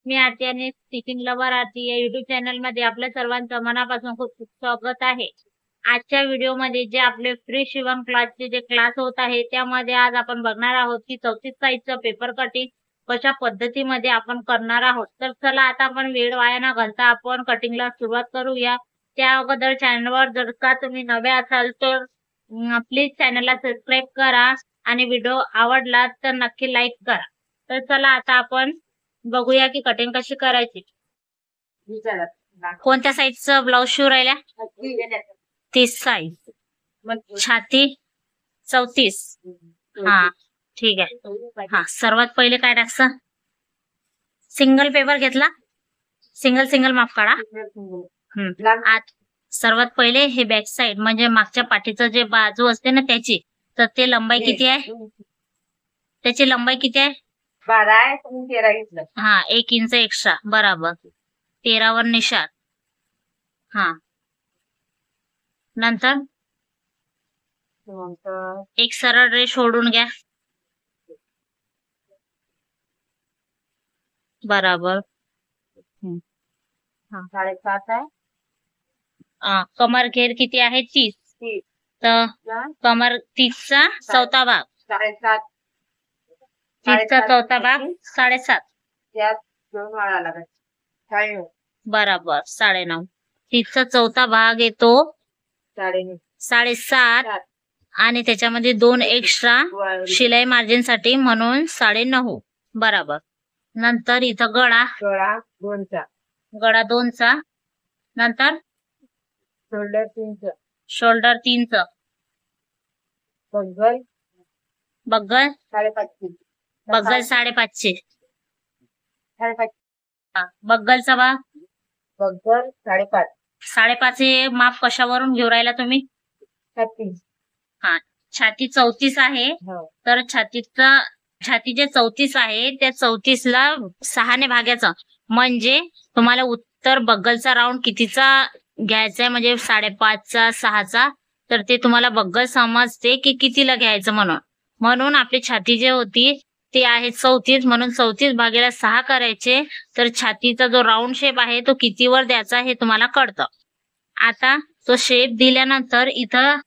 मी आरती आणि stitching lover आरती या YouTube channel मध्ये आपल्या सर्वांचं मनापासून खूप खूप स्वागत आहे। आजच्या व्हिडिओमध्ये जे आपले फ्री शिवण क्लासचे जे क्लास होत आहे त्यामध्ये आज आपण बघणार आहोत की 34 साईजचं पेपर कटिंग कशा पद्धतीमध्ये आपण करणार आहोत। तर चला आता आपण वेळ वाया न घालता आपण कटिंगला सुरुवात करूया। त्या अगोदर चॅनलवर जर का तुम्ही नवे असाल तर प्लीज चॅनलला सबस्क्राईब करा आणि व्हिडिओ आवडला तर नक्की लाईक करा। तर चला आता आपण बघूया की कटिंग कशी करायची। कोणत्या साईजचं ब्लाउज शिवून राहिल्या? 30 साईज, छाती 34। हा ठीक आहे। हा सर्वात पहिले काय टाकसा? सिंगल पेपर घेतला, सिंगल माप काढा। सर्वात पहिले हे बॅक साइड म्हणजे मागच्या पाठीचं जे बाजू असते ना त्याची, तर ते लंबाई किती आहे? त्याची लंबाई किती आहे? 12 आहे, तुम्ही 13 घेतलं। हा 1 इंच एक्स्ट्रा, बराबर 13 वर निशाण। हा नंतर एक सरळ रेष सोडून घ्या, बराबर। हा 7.5 आहे। कमर घेर किती आहे? 30। तर कमर 30 चा चौथा भाग 7.5, 30 चा चौथा भाग 7.5, त्यात 2 वाळा लागत, बराबर 9.5। 30 चा चौथा भाग येतो 7.5 आणि त्याच्यामध्ये 2 एक्स्ट्रा शिलाई मार्जिन साठी म्हणून 9.5, बराबर। नंतर इथं गळा 2चा, नंतर शोल्डर 3च, बग्गल 5.5, बग्गल 5.5चे, बग्गलचा भाग बग्गल 5.5। 5.5 हे माप कशावरून घेऊन राहिला तुम्ही? हा छाती 34 आहे, तर छाती जे 34 आहे त्या 34 ला 6 ने भागायचं, म्हणजे तुम्हाला उत्तर बग्गलचा राऊंड कितीचा घ्यायचा आहे, म्हणजे 5.5चा 6चा, तर ते तुम्हाला बग्गल समजते की कितीला घ्यायचं। म्हणून आपली छाती जे होती ते आहे 34, म्हणून 34 भागेला 6 करायचे, तर छातीचा जो राऊंड शेप आहे तो कितीवर द्यायचा हे तुम्हाला कळतं। आता तो शेप दिल्यानंतर इथं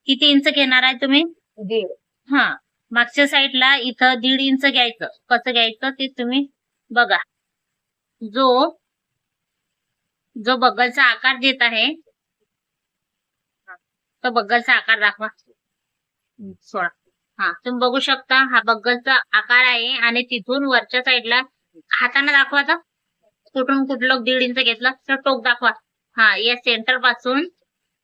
किती इंच घेणार आहे तुम्ही? 1.5। हा मागच्या साईडला इथं 1.5 इंच घ्यायचं। कसं घ्यायचं ते तुम्ही बघा। जो बग्गलचा आकार देत आहे तो बग्गलचा आकार दाखवा, 16। हा तुम्ही बघू शकता हा बग्गलचा आकार आहे आणि तिथून वरच्या साईडला हाताने दाखवा, तर कुठून कुठलं 1.5 इंच घेतलं तर टोक दाखवा। हा या सेंटर पासून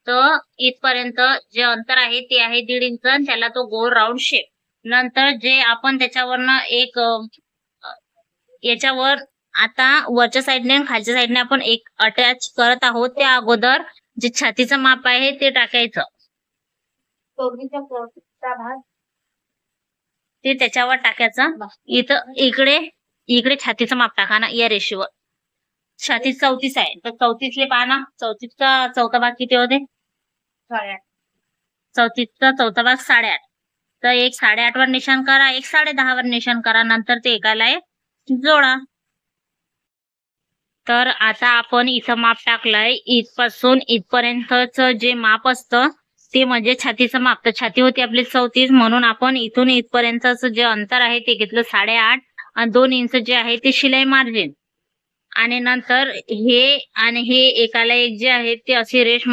तर इथपर्यंत जे अंतर आहे ते आहे 1.5 इंच, त्याला तो गोल राऊंड शेप। नंतर जे आपण त्याच्यावरनं एक याच्यावर आता वरच्या साईडने आणि खालच्या साईडने आपण एक अटॅच करत आहोत, त्या अगोदर जे छातीचं माप आहे ते टाकायचं, ते त्याच्यावर टाकायचं। इथं इकडे छातीचं माप टाका ना या रेषेवर। छाती 34 आहे तर 34 ले पहा ना, 34 चा चौथा भाग किती होते? 8.5। 34 चा चौथा भाग 8.5, तर एक 8.5 वर निशाण करा, एक 10.5 वर निशाण करा, नंतर ते एकाला एक जोडा। तर आता आपण इथं माप टाकलंय, इथपासून इथपर्यंतच जे माप असतं ते म्हणजे छातीचं माप। तर छाती होती आपली 34, म्हणून आपण इथून इथपर्यंतच जे अंतर आहे ते घेतलं 8.5 आणि 2 इंच जे आहे ते शिलाई मार्जिन। आणि नंतर हे आणि हे एकाला एक जे आहे ते अशी रेष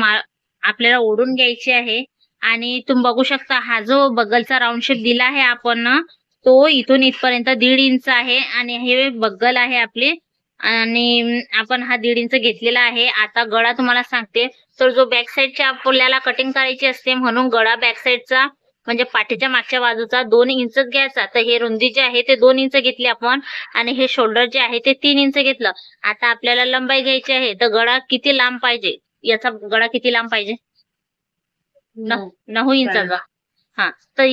आपल्याला ओढून घ्यायची आहे। आणि तुम्ही बघू शकता हा जो बग्गलचा राऊंड शेप दिला आहे आपण तो इथून इथपर्यंत 1.5 इंच आहे आणि हे बग्गल आहे आपले, आणि आपण हा 1.5 इंच घेतलेला आहे। आता गळा तुम्हाला सांगते, तर जो बॅक साईडच्या आपल्याला कटिंग करायची असते म्हणून गळा बॅक साईडचा म्हणजे पाठीच्या मागच्या बाजूचा 2 इंचच घ्यायचा। तर हे रुंदी जे आहे ते 2 इंच घेतली आपण आणि हे शोल्डर जे आहे ते 3 इंच घेतलं। आता आपल्याला लंबाई घ्यायची आहे, तर गळा किती लांब पाहिजे, याचा गळा किती लांब पाहिजे? 9 इंचाचा। हा तर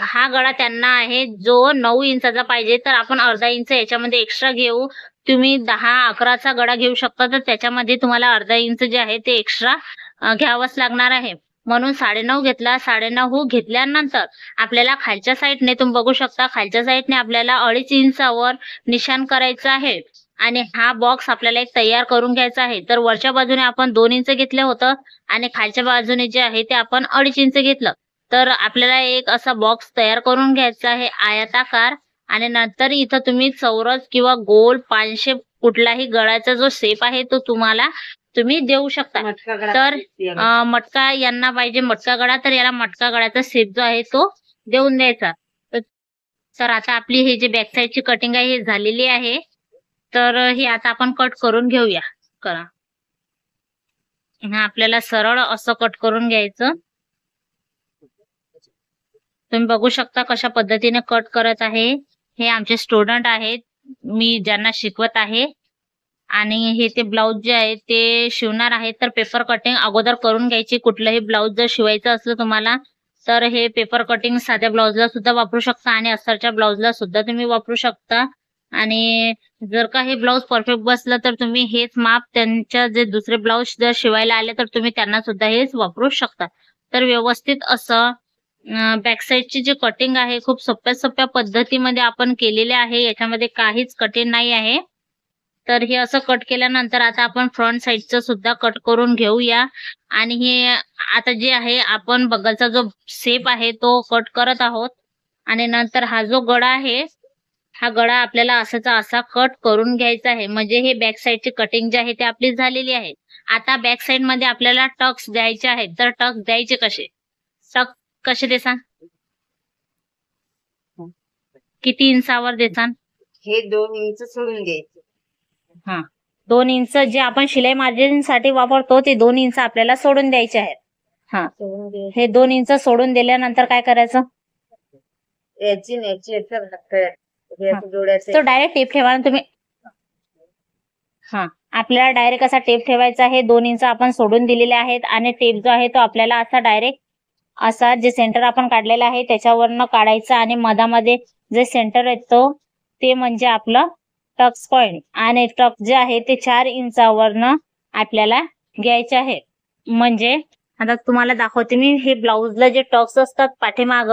हा गळा त्यांना आहे जो 9 इंचाचा पाहिजे, तर आपण अर्धा इंच याच्यामध्ये एक्स्ट्रा घेऊ। तुम्ही 10-11चा गळा घेऊ शकता, तर त्याच्यामध्ये तुम्हाला अर्धा इंच जे आहे ते एक्स्ट्रा घ्यावंच लागणार आहे, म्हणून 9.5 घेतला। 9.5 घेतल्यानंतर आपल्याला खालच्या साईडने तुम्ही बघू शकता खालच्या साईडने आपल्याला 2.5 इंचावर निशाण करायचं आहे आणि हा बॉक्स आपल्याला एक तयार करून घ्यायचा आहे. तर वरच्या बाजूने आपण 2 इंच घेतलं होतं आणि खालच्या बाजूने जे आहे ते आपण 2.5 इंच घेतलं. तर आपल्याला एक असा बॉक्स तयार करून घ्यायचा आहे आयताकार. आणि नंतर इथं तुम्ही चौरस किंवा गोल पानशेप कुठलाही गळ्याचा जो शेप आहे तो तुम्ही देऊ शकता. मटका गळा तर दिसते. मटका यांना पाहिजे मटका गळा, तर याला मटका गळ्याचा शेप जो आहे तो देऊन द्यायचा. तर आता आपली हे जे बॅक साईडची कटिंग आहे हे झालेली आहे. तर हे आता आपण कट करून घेऊया. करा, आपल्याला सरळ असं कट करून घ्यायचं. तुम्ही बघू शकता कशा पद्धतीने कट करत आहे. हे आमचे स्टुडंट आहेत, मी ज्यांना शिकवत आहे. आणि हे ते ब्लाऊज जे आहे ते शिवणार आहे. तर पेपर कटिंग अगोदर करून घ्यायची. कुठलंही ब्लाऊज जर शिवायचं असलं तुम्हाला तर हे पेपर कटिंग साध्या ब्लाऊजला सुद्धा वापरू शकता आणि अस्तरच्या ब्लाऊजला सुद्धा तुम्ही वापरू शकता. आणि जर का हे ब्लाऊज परफेक्ट बसलं तर तुम्ही हेच माप त्यांच्या जे दुसरे ब्लाऊज जर शिवायला आले तर तुम्ही त्यांना सुद्धा हेच वापरू शकता. तर व्यवस्थित असं बॅक साईडची जी कटिंग आहे खूप सोप्या पद्धतीमध्ये आपण केलेली आहे. याच्यामध्ये काहीच कठीण नाही आहे. तर हे असं कट केल्यानंतर आता आपण फ्रंट साईडचं सुद्धा कट करून घेऊया. आणि हे आता जे आहे आपण बगलचा जो शेप आहे तो कट करत आहोत. आणि नंतर हा जो गळा आहे हा गळा आपल्याला असाचा असा कट करून घ्यायचा आहे. म्हणजे हे बॅक साईडची कटिंग जी आहे ती आपली झालेली आहे. आता बॅक साईड मध्ये आपल्याला टक्स द्यायचे आहेत. तर टक्स द्यायचे कसे? टक्स कसे देसान? किती इंचावर देसान? हे 2 इंच सोडून घ्यायचे. 2 इंच जे आपण शिलाई मार्जिन साठी वापरतो ते 2 इंच आपल्याला सोडून द्यायचे आहेत. सोडून घ्यायचे. हे 2 इंच सोडून दिल्यानंतर काय करायचं? याची न्यायची असं लागतं. हे असं जोडायचं. तो डायरेक्ट टेप ठेवा ना तुम्ही. आपल्याला डायरेक्ट असा टेप ठेवायचा आहे. 2 इंच आपण सोडून दिलेले आहेत आणि टेप जो आहे तो आपल्याला असा डायरेक्ट असा जे सेंटर आपण काढलेला आहे त्याच्यावरनं काढायचा. आणि मधामध्ये जे सेंटर येतो ते म्हणजे आपलं टक्स पॉइंट. आणि टक्स जे आहे ते 4 इंचावरनं आपल्याला घ्यायचे आहे. म्हणजे आता तुम्हाला दाखवते मी. हे ब्लाऊजला जे टक्स असतात पाठीमाग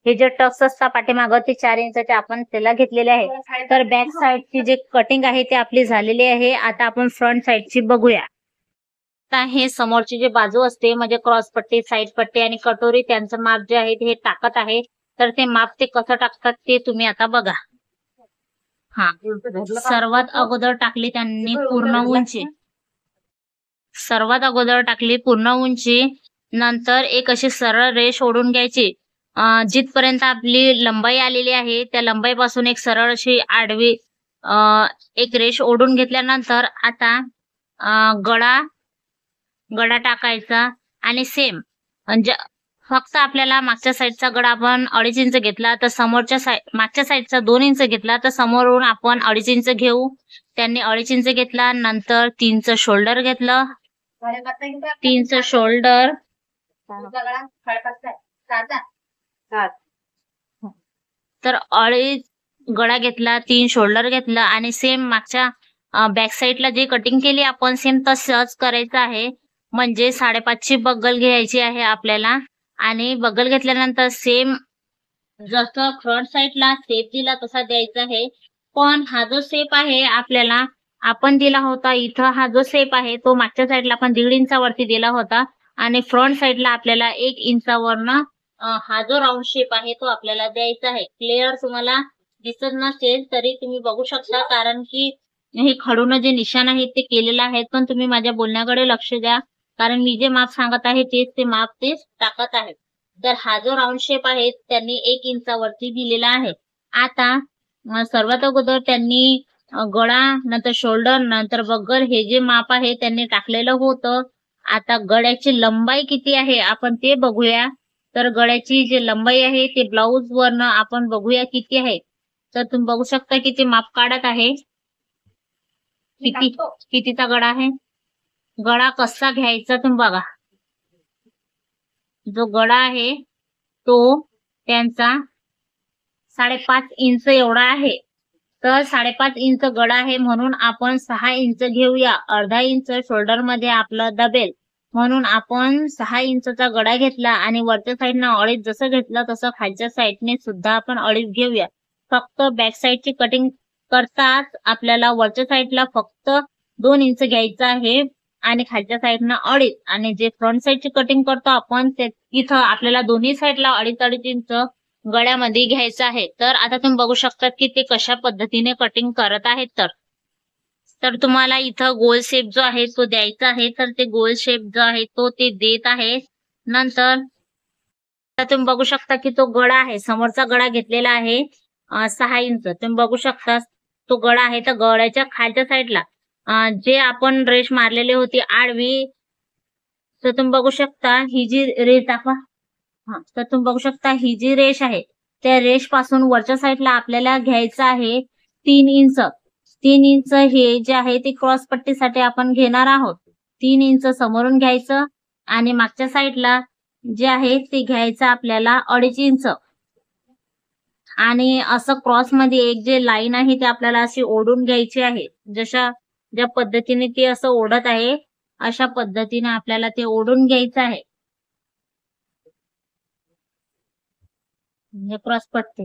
हे जे टक्स असतात पाठीमाग ते 4 इंचाचे आपण त्याला घेतलेले आहे. तर बॅक साईडची जी कटिंग आहे ती आपली झालेली आहे. आता आपण फ्रंट साईडची बघूया. आता हे समोरची जी बाजू असते म्हणजे क्रॉस पट्टी, साईड पट्टी आणि कटोरी त्यांचं माप जे आहे हे टाकत आहे. तर ते माप ते कसं टाकतात ते तुम्ही आता बघा. सर्वात अगोदर टाकली त्यांनी पूर्ण उंची. सर्वात अगोदर टाकली पूर्ण उंची. नंतर एक अशी सरळ रेष ओढून घ्यायची. जिथपर्यंत आपली लंबाई आलेली आहे त्या लंबाईपासून एक सरळ अशी आडवी एक रेष ओढून घेतल्यानंतर आता गळा टाकायचा. आणि सेम म्हणजे फक्त आपल्याला मागच्या साईडचा गळा आपण 2.5 इंच घेतला तर मागच्या साईडचा 2 इंच घेतला तर समोरून आपण 2.5 इंच घेऊ. त्यांनी 2.5 इंच घेतला. नंतर 3चं शोल्डर घेतलं. 3चं शोल्डर. तर 2.5 गळा घेतला, 3 शोल्डर घेतलं आणि सेम मागच्या बॅक साईडला जे कटिंग केली आपण सेम तसंच करायचं आहे. म्हणजे 5.5ची बगल घ्यायची आहे आपल्याला. आणि बगल घेतल्यानंतर सेम जसं फ्रंट साईडला शेप दिला तसा द्यायचा आहे. पण हा जो शेप आहे आपल्याला आपण दिला होता इथं, हा जो शेप आहे तो मागच्या साईडला आपण 1.5 इंचावरती दिला होता. आणि फ्रंट साईडला आपल्याला 1 इंचावरनं हा जो राऊंड शेप आहे तो आपल्याला द्यायचा आहे. क्लिअर तुम्हाला दिसत नसेल तरी तुम्ही बघू शकता. कारण की हे खडून जे निशाण आहेत ते केलेलं आहेत. पण तुम्ही माझ्या बोलण्याकडे लक्ष द्या. कारण मी जे माप सांगत आहे तेच ते माप तेच टाकत आहे. तर हा जो राऊंड शेप आहे त्यांनी 1 इंचावरती दिलेला आहे. आता सर्वात अगोदर त्यांनी गळा, नंतर शोल्डर, नंतर बगल हे जे माप आहे त्यांनी टाकलेलं होतं. आता गळ्याची लंबाई किती आहे आपण ते बघूया. तर गळ्याची जी लंबाई आहे ते ब्लाऊज वरनं आपण बघूया किती आहे. तर तुम्ही बघू शकता किती माप काढत आहे. कितीचा गळा आहे. गळा कसा घ्यायचा तुम्ही बघा. जो गळा आहे तो त्यांचा 5.5 इंच एवढा आहे. तर 5.5 इंच गळा आहे म्हणून आपण 6 इंच घेऊया. अर्धा इंच शोल्डर मध्ये आपलं दबेल. म्हणून आपण 6 इंचचा गळा घेतला आणि वरच्या साईडनं अडीच जसं घेतलं तसं खालच्या साईडने सुद्धा आपण अडीच घेऊया. फक्त बॅक साईडची कटिंग करताच आपल्याला वरच्या साईडला फक्त 2 इंच घ्यायचं आहे आणि खालच्या साईडनं अडीच, आणि जे फ्रंट साईडची कटिंग करतो आपण ते इथं आपल्याला दोन्ही साईडला अडीच अडीच इंच गळ्यामध्ये घ्यायचं आहे. तर आता तुम्ही बघू शकता की ते कशा पद्धतीने कटिंग करत आहेत. तर तुम्हाला इथं गोल शेप जो आहे तो द्यायचा आहे, तर ते गोल शेप जो आहे तो ते देत आहे. नंतर आता तुम्ही बघू शकता की तो गळा आहे, समोरचा गळा घेतलेला आहे 6 इंच. तुम्ही बघू शकता तो गळा आहे, तर गळ्याच्या खालच्या साईडला जे आपण रेष मारलेली होती आडवी, तर तुम्ही बघू शकता ही जी रेष दाखवा. तर तुम्ही बघू शकता ही जी रेष आहे त्या रेष पासून वरच्या साईडला आपल्याला घ्यायचं आहे 3 इंच. 3 इंच हे जे आहे ते क्रॉस पट्टीसाठी आपण घेणार आहोत. 3 इंच समोरून घ्यायचं आणि मागच्या साईडला जे आहे ते घ्यायचं आपल्याला 2.5 इंच. आणि असं क्रॉस मध्ये एक जे लाईन आहे ती आपल्याला अशी ओढून घ्यायची आहे. ज्या पद्धतीने ती असं ओढत आहे अशा पद्धतीने आपल्याला ते ओढून घ्यायचं आहे. म्हणजे क्रॉस पट्टी.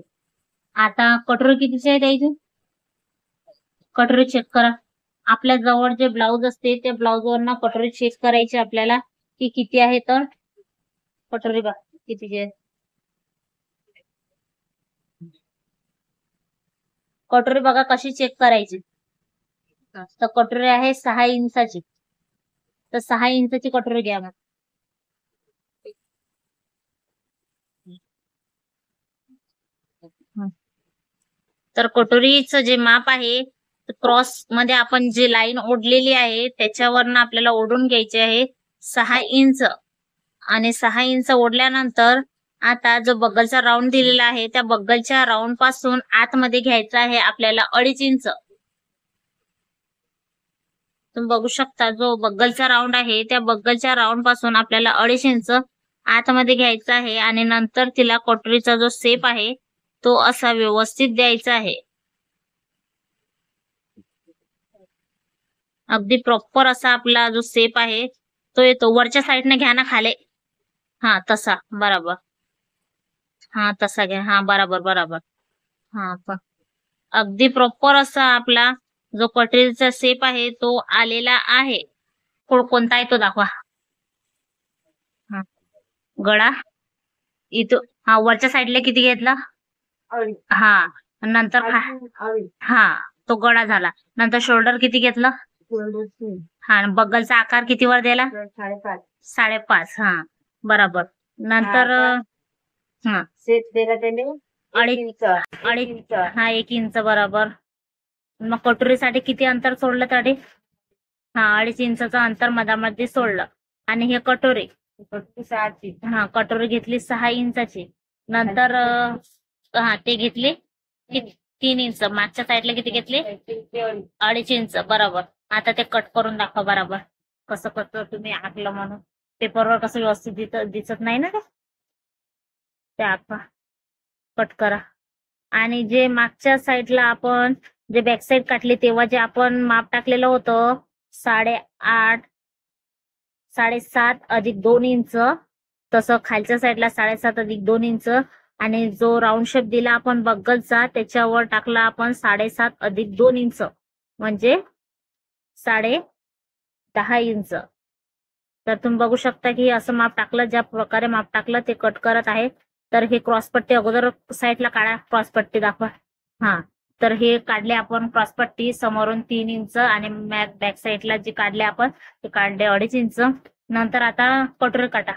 आता कटोरी कितीची आहे द्यायची, कटोरी चेक करा. आपल्या जवळ जे ब्लाऊज असते त्या ब्लाऊज वरनं कटोरी चेक करायची आपल्याला की किती आहे. तर कटोरी बघा कितीची आहे. कटोरी बघा कशी चेक करायची. तर कटोरी आहे 6 इंचाची, तर 6 इंचाची कटोरी घ्या मग. तर कटोरीचं जे माप आहे क्रॉस मध्ये आपण जे लाईन ओढलेली आहे त्याच्यावरनं आपल्याला ओढून घ्यायची आहे 6 इंच. आणि 6 इंच ओढल्यानंतर आता जो बगलचा राऊंड दिलेला आहे त्या बगलच्या राऊंड पासून आतमध्ये घ्यायचा आहे आपल्याला 2.5 इंच. तुम्ही बघू शकता जो बगलचा राऊंड आहे त्या बगलच्या राऊंड पासून आपल्याला 2.5 इंच आतमध्ये घ्यायचा आहे आणि नंतर तिला कटोरीचा जो शेप आहे तो असा व्यवस्थित द्यायचा आहे. अगदी प्रॉपर असा आपला जो शेप आहे तो येतो. वरच्या साईडने घ्या ना खाली. तसा बरोबर. तसा घ्या. बरोबर बरोबर. अगदी प्रॉपर असा आपला जो कटोरीचा शेप आहे तो आलेला आहे. कोणता आहे तो दाखवा. गळा इथं वरच्या साईडला किती घेतला. नंतर तो गळा झाला. नंतर शोल्डर किती घेतलं. बगलचा आकार किती वर दिला. 5.5. बरोबर. नंतर शेप दिला त्याने 1 इंच बरोबर. मग कटोरीसाठी किती अंतर सोडलं तरी. 2.5 इंचचं अंतर मधामध्ये सोडलं. आणि हे कटोरी कटोरी घेतली 6 इंचाची. नंतर ते घेतली 3 इंच. मागच्या साईडला किती घेतली 2.5 इंच बरोबर. आता ते कट करून दाखवा बरोबर कसं करतो तुम्ही आखलं म्हणून. पेपरवर कसं व्यवस्थित दिसत नाही ना ते आखा. कट करा. आणि जे मागच्या साईडला आपण जे बॅक साईड काढली तेव्हा जे आपण माप टाकलेलं होतं 8.5 7.5 अधिक 2 इंच, तसं खालच्या साईडला 7.5 अधिक 2 इंच. आणि जो राऊंड शेप दिला आपण बगलचा त्याच्यावर टाकला आपण 7.5 अधिक 2 इंच म्हणजे 10.5 इंच. तर तुम्ही बघू शकता की असं माप टाकलं, ज्या प्रकारे माप टाकलं ते कट करत आहे. तर हे क्रॉसपट्टी अगोदर साईडला काढा. क्रॉसपट्टी दाखवा. तर हे काढले आपण क्रॉसपट्टी समोरून 3 इंच आणि बॅक साईडला जे काढले आपण ते काढले 2.5 इंच. नंतर आता कटोरी काटा.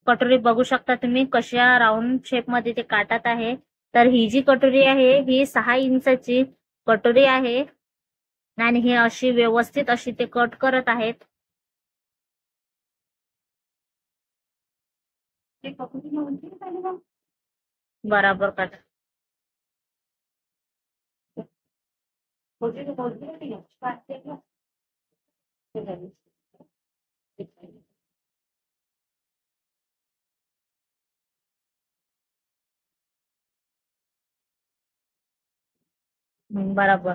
कटोरी बघू शकता तुम्ही कशा राऊंड शेप मध्ये ते काटत आहे. तर ही जी कटोरी आहे ही 6 इंचाची कटोरी आहे आणि हे अशी व्यवस्थित अशी ते कट करत आहेत. बराबर काटा. बराबर.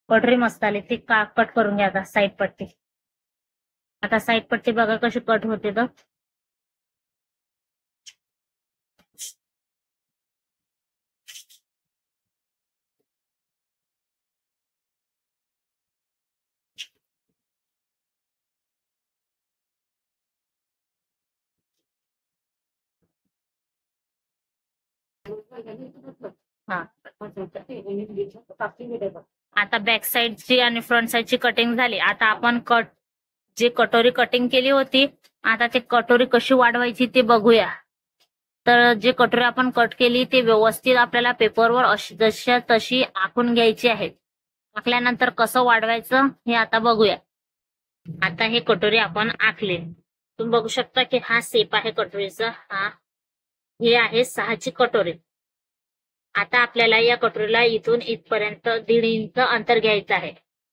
कटोरी मस्त आली ती कट करून घ्या आता साईड पट्टी. आता साईड पट्टी बघा कशी कट होते तर. हा, आता बॅक साईडची आणि फ्रंट साईडची कटिंग झाली. आता आपण जे कटोरी कटिंग केली होती, आता ते कटोरी कशी वाढवायची ते बघूया. तर जे कटोरी आपण कट केली ते व्यवस्थित आपल्याला पेपरवर जशा तशी आखून घ्यायची आहे. आखल्यानंतर कसं वाढवायचं हे आता बघूया. आता हे कटोरी आपण आखले. तुम्ही बघू शकता की हा शेप आहे कटोरीचा. हे आहे 6ची कटोरी. आता आपल्याला या कटोरीला इथून इथपर्यंत 1.5 इंच अंतर घ्यायचं आहे.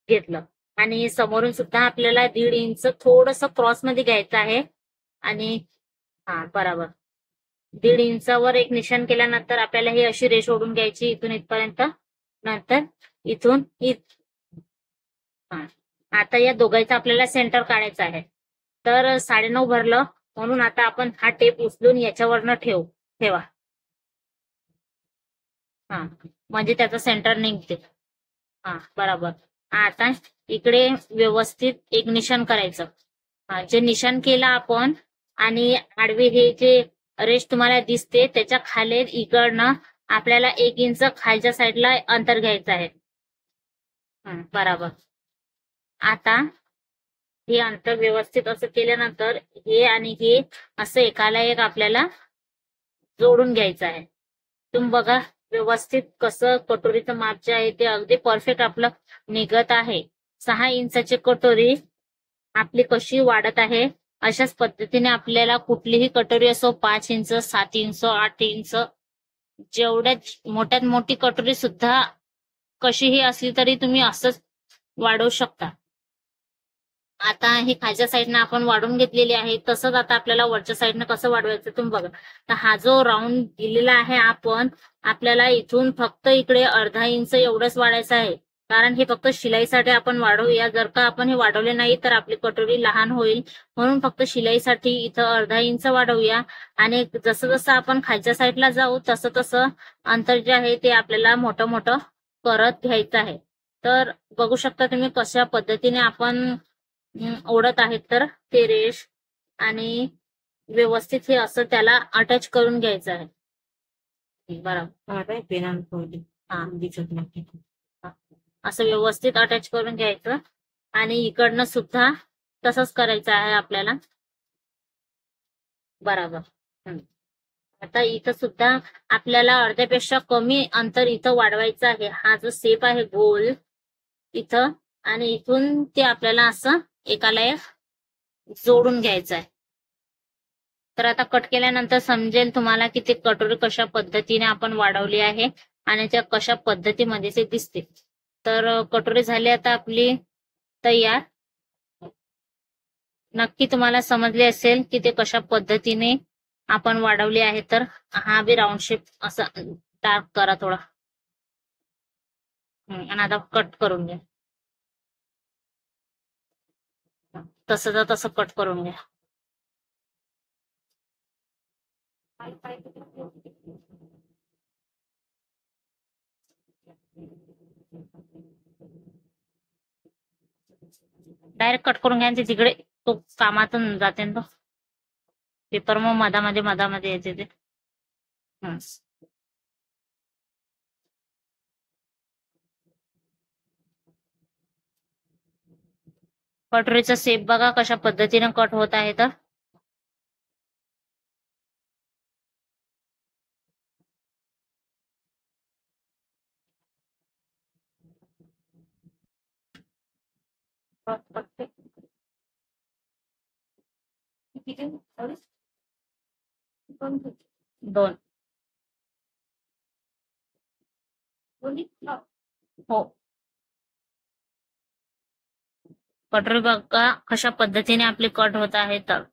घेतलं. आणि समोरून सुद्धा आपल्याला 1.5 इंच थोडस क्रॉस मध्ये घ्यायचं आहे. आणि बरोबर 1.5 इंचावर एक निशाण केल्यानंतर आपल्याला ही अशी रेष ओढून घ्यायची इथून इथपर्यंत. नंतर इथून आता या दोघांचा आपल्याला सेंटर काढायचं आहे. तर 9.5 भरलं म्हणून आता आपण हा टेप उचलून याच्यावरनं ठेवा. म्हणजे त्याचं सेंटर निघते. बरोबर. आता इकडे व्यवस्थित एक निशाण करायचं. जे निशाण केलं आपण आणि आडवी हे जे रेष तुम्हाला दिसते त्याच्या खाली इकडनं आपल्याला 1 इंच खालच्या साईडला अंतर घ्यायचं आहे. बरोबर. आता हे अंतर व्यवस्थित असं केल्यानंतर हे आणि हे असं एकाला एक आपल्याला जोडून घ्यायचं आहे. तुम्ही बघा व्यवस्थित कसं कटोरीचं माप जे आहे ते अगदी परफेक्ट आपलं निघत आहे. 6 इंचाची कटोरी आपली कशी वाढत आहे. अशाच पद्धतीने आपल्याला कुठलीही कटोरी असो 5 इंच 7 इंच 8 इंच जेवढ्या मोठ्यात मोठी कटोरी सुद्धा कशीही असली तरी तुम्ही असंच वाढवू शकता. आता हे खालच्या साईडनं आपण वाढवून घेतलेली आहे. तसंच आता आपल्याला वरच्या साईडनं कसं वाढवायचं तुम्ही बघा. तर हा जो राऊंड दिलेला आहे आपण आपल्याला इथून फक्त इकडे 1/2 इंच एवढंच वाढायचं आहे. कारण हे फक्त शिलाईसाठी आपण वाढवूया. जर का आपण हे वाढवले नाही तर आपली कटोरी लहान होईल. म्हणून फक्त शिलाईसाठी इथं 1/2 इंच वाढवूया. आणि जसं जसं आपण खालच्या साईडला जाऊ तसं तसं अंतर जे आहे ते आपल्याला मोठं मोठं करत घ्यायचं आहे. तर बघू शकता तुम्ही कशा पद्धतीने आपण ओढत आहेत. तर ते रेष आणि व्यवस्थित हे असं त्याला अटॅच करून घ्यायचं आहे. बरोबर. असं व्यवस्थित अटॅच करून घ्यायचं आणि इकडनं सुद्धा तसंच करायचं आहे आपल्याला. बरोबर. आता इथं सुद्धा आपल्याला अर्ध्यापेक्षा कमी अंतर इथं वाढवायचं आहे. हा जो शेप आहे गोल इथं आणि इथून ते आपल्याला असं एकाला एक जोडून घ्यायचं आहे. तर आता कट केल्यानंतर समजेल तुम्हाला की ते कटोरी कशा पद्धतीने आपण वाढवली आहे आणि त्या कशा पद्धतीमध्ये ते दिसते. तर कटोरी झाली आता आपली तयार. नक्की तुम्हाला समजले असेल की ते कशा पद्धतीने आपण वाढवली आहे. तर हा बी राऊंड शेप असा डार्क करा थोडा आणि आता कट करून घ्या. तसं कट करून घ्या. डायरेक्ट कट करून घ्या आणि तिकडे तो कामातून जाते ना तो पेपर मग मधामध्ये येते ते. कटोरीचा शेप बघा कशा पद्धतीने कट होत आहे. तर दोन हो. कटोरी बघा कशा पद्धतीने आपली कट होत आहे. तर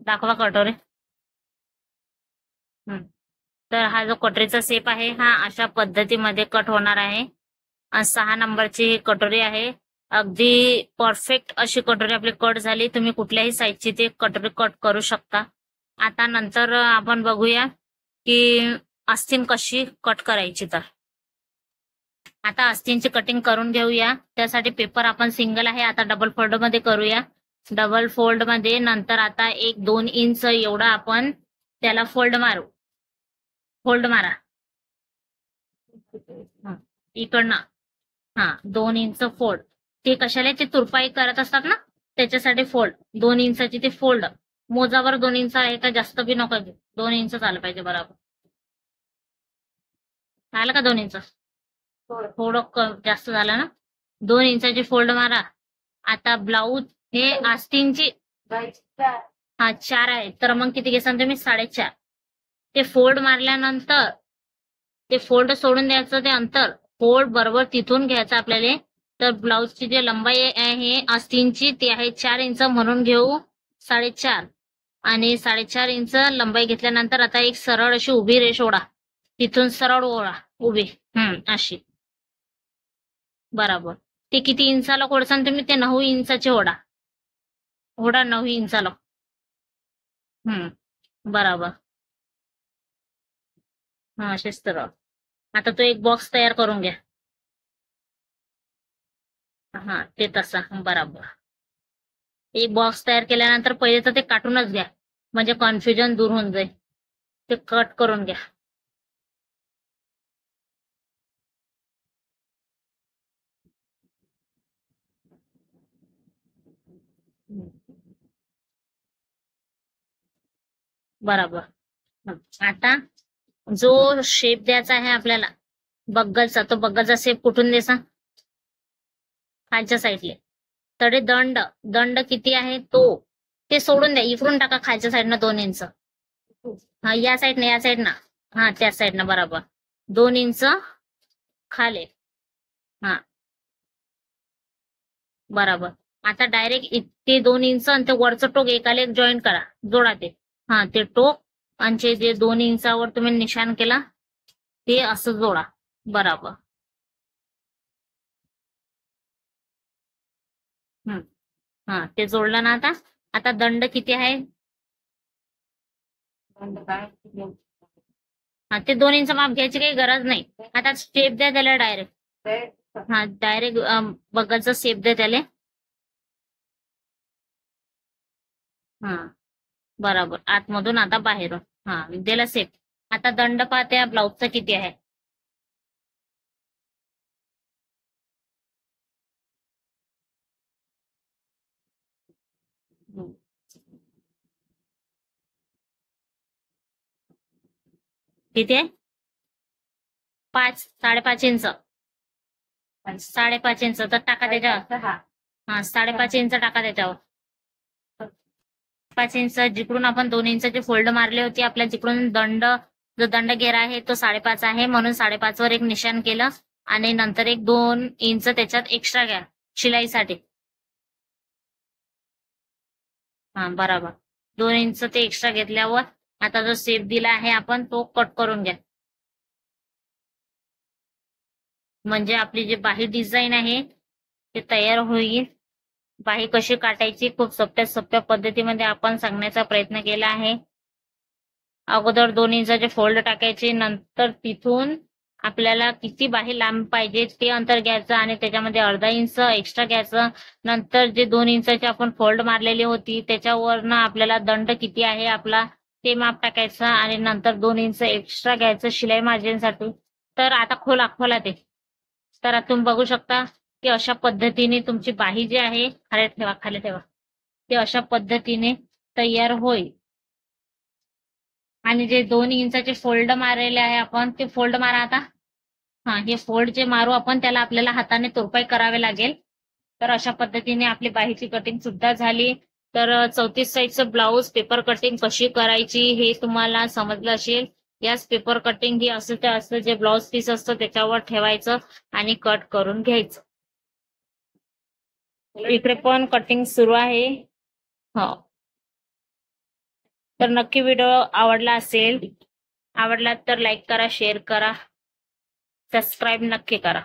दाखवा कटोरी. तर हा जो कटोरीचा शेप आहे हा अशा पद्धतीमध्ये कट होणार आहे. 6 नंबरची ही कटोरी आहे. अगदी परफेक्ट अशी कटोरी आपली कट झाली. तुम्ही कुठल्याही साईजची ती कटोरी कट करू शकता. आता नंतर आपण बघूया की आस्तीन कशी कट करायची. तर आता आस्तीनची कटिंग करून घेऊया. त्यासाठी पेपर आपण सिंगल आहे, आता डबल फोल्ड मध्ये करूया. डबल फोल्ड मध्ये नंतर आता 1-2 इंच एवढा आपण त्याला फोल्ड मारू. फोल्ड मारा इकडनं. 2 इंच फोल्ड. ते कशाला ते तुरपाई करत असतात ना त्याच्यासाठी फोल्ड. 2 इंचाची ते फोल्ड. मोजावर 2 इंच आहे का, जास्त बी नको. 2 इंच झालं पाहिजे बरोबर. झालं का 2 इंच? थोडं जास्त झालं ना. 2 इंचाची फोल्ड मारा. आता ब्लाऊज हे आस्तीनची 4 आहे, तर मग किती घेसान तुम्ही? 4.5. ते फोल्ड मारल्यानंतर ते फोल्ड सोडून द्यायचं. ते अंतर फोल्ड बरोबर तिथून घ्यायचं आपल्याला. तर ब्लाऊजची जी लंबाई आहे आस्तीनची ती आहे 4 इंच, म्हणून घेऊ 4.5. आणि 4.5 इंच लंबाई घेतल्यानंतर आता एक सरळ अशी उभी रेष ओढा. तिथून सरळ ओढा उभी अशी बरोबर. ते किती इंचाला ओढसान तुम्ही? ते 9 इंचाचे ओढा. 9 इंचाला. बरोबर. असेच तर. आता तो एक बॉक्स तयार करून घ्या. ते तसा बरोबर. एक बॉक्स तयार केल्यानंतर पहिले तर ते काटूनच घ्या, म्हणजे कन्फ्युजन दूर होऊन जाईल. ते कट करून घ्या. बरोबर. आता जो शेप द्यायचा आहे आपल्याला बग्गलचा, तो बग्गलचा शेप कुठून द्यायचा? खालच्या साईडले. तरी दंड किती आहे तो ते सोडून द्या. इकडून टाका खालच्या साईडनं 2 इंच. या साईडनं त्या साईडनं बरोबर 2 इंच खाली. बरोबर. आता डायरेक्ट ते 2 इंच आणि ते वरचं टोक एकाला एक जॉईन करा, जोडा ते. ते टोक आणि जे 2 इंचावर तुम्ही निशाण केला ते असं जोडा. बरोबर. ते जोडलं ना. आता दंड किती आहे? ते 2 इंच माप घ्यायची काही गरज नाही. आता शेप द्या त्याला डायरेक्ट. डायरेक्ट बगलचा शेप द्या त्याला. बरोबर. आतमधून आता बाहेरून दिला शेप. आता दंड पाहत्या ब्लाऊजचा किती आहे? किती आहे? 5.5 इंच. 5.5 इंच तर टाका त्याच्यावर. 5.5 इंच टाका त्याच्यावर. 5 इंच जिकडून आपण 2 इंचाची फोल्ड मारली होती, आपल्या जिकडून जो दंड घेरा आहे तो 5.5 आहे, म्हणून 5.5 वर एक निशाण केलं आणि नंतर एक 2 इंच त्याच्यात एक्स्ट्रा घ्या शिलाईसाठी. बरोबर. 2 इंच ते एक्स्ट्रा घेतल्यावर आता जो शेप दिला आहे आपण तो कट करून घ्या. म्हणजे आपली जी बाही डिझाईन आहे ते तयार होईल. बाही कशी काटायची खूप सोप्या पद्धतीमध्ये आपण सांगण्याचा प्रयत्न केला आहे. अगोदर 2 इंचाचे फोल्ड टाकायचे, नंतर तिथून आपल्याला किती बाही लांब पाहिजे ते अंतर घ्यायचं आणि त्याच्यामध्ये अर्धा इंच एक्स्ट्रा घ्यायचं. नंतर जे 2 इंचाची आपण फोल्ड मारलेली होती त्याच्यावरनं आपल्याला दंड किती आहे आपला ते माप टाकायचं आणि नंतर 2 इंच एक्स्ट्रा घ्यायचं शिलाई मार्जिनसाठी. तर आता खोला ते. तर आता तुम्ही बघू शकता की अशा पद्धतीने तुमची बाही जी आहे खाली ठेवा ते अशा पद्धतीने तयार होईल. आणि जे 2 इंचाचे फोल्ड मारलेले आहे आपण ते फोल्ड मारा आता. हे फोल्ड जे मारू आपण त्याला आपल्याला हाताने तुरपाई करावे लागेल. तर अशा पद्धतीने आपली बाहीची कटिंग सुद्धा झाली. तर 34 साईजचं ब्लाऊज पेपर कटिंग कशी करायची हे तुम्हाला समजलं असेल. याच पेपर कटिंग ही असं जे ब्लाऊज पीस असतं त्याच्यावर ठेवायचं आणि कट करून घ्यायचं. इकडे पण कटिंग सुरू आहे. तर नक्की व्हिडिओ आवडला असेल आवडला तर लाईक करा, शेअर करा, सबस्क्राईब नक्की करा.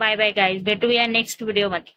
बाय बाय गाईज, भेटूया नेक्स्ट व्हिडिओ मध्ये.